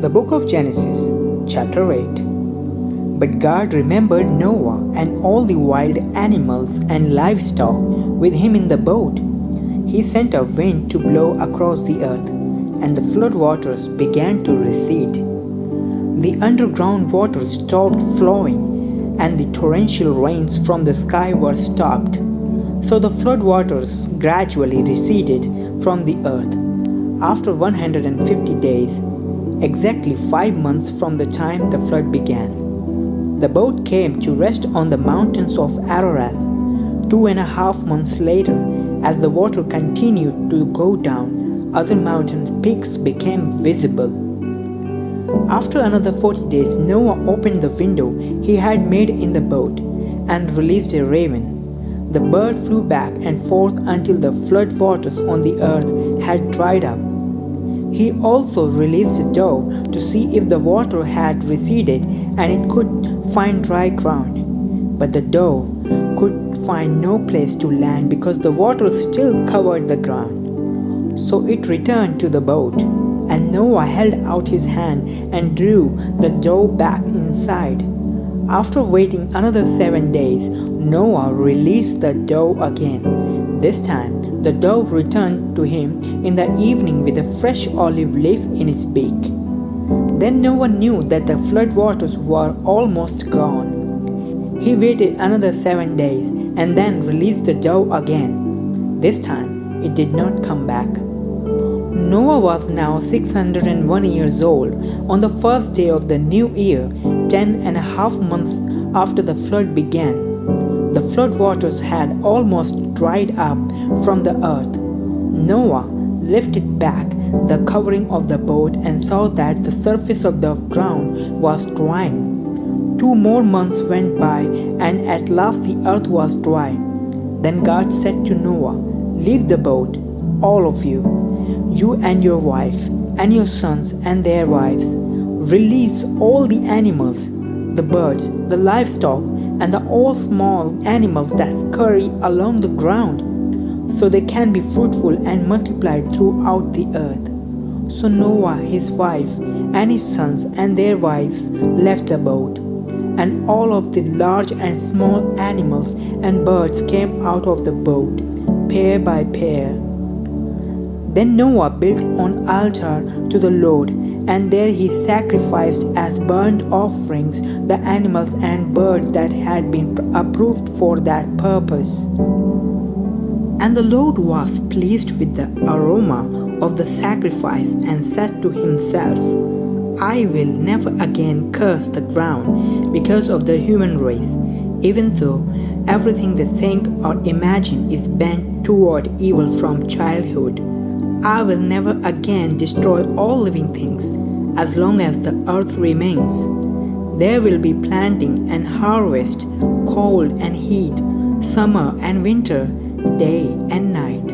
The book of Genesis, chapter 8. But God remembered Noah and all the wild animals and livestock with him in the boat. He sent a wind to blow across the earth, and the flood waters began to recede. The underground water stopped flowing, and the torrential rains from the sky were stopped. So the flood waters gradually receded from the earth. After 150 days, exactly 5 months from the time the flood began, the boat came to rest on the mountains of Ararat. 2.5 months later, as the water continued to go down, other mountain peaks became visible. After another 40 days, Noah opened the window he had made in the boat and released a raven. The bird flew back and forth until the flood waters on the earth had dried up. He also released a dove to see if the water had receded and it could find dry ground. But the dove could find no place to land because the water still covered the ground. So it returned to the boat, and Noah held out his hand and drew the dove back inside. After waiting another 7 days, Noah released the dove again. This time, the dove returned to him in the evening with a fresh olive leaf in his beak. Then Noah knew that the flood waters were almost gone. He waited another 7 days and then released the dove again. This time, it did not come back. Noah was now 601 years old. On the first day of the new year, 10.5 months after the flood began, the flood waters had almost dried up from the earth. Noah lifted back the covering of the boat and saw that the surface of the ground was drying. 2 more months went by, and at last the earth was dry. Then God said to Noah, "Leave the boat, all of you, you and your wife, and your sons and their wives. Release all the animals, the birds, the livestock, and all small animals that scurry along the ground, so they can be fruitful and multiply throughout the earth." So Noah, his wife, and his sons and their wives left the boat, and all of the large and small animals and birds came out of the boat, pair by pair. Then Noah built an altar to the Lord, and there he sacrificed as burnt offerings the animals and birds that had been approved for that purpose. And the Lord was pleased with the aroma of the sacrifice and said to himself, "I will never again curse the ground because of the human race, even though everything they think or imagine is bent toward evil from childhood. I will never again destroy all living things as long as the earth remains. There will be planting and harvest, cold and heat, summer and winter, day and night.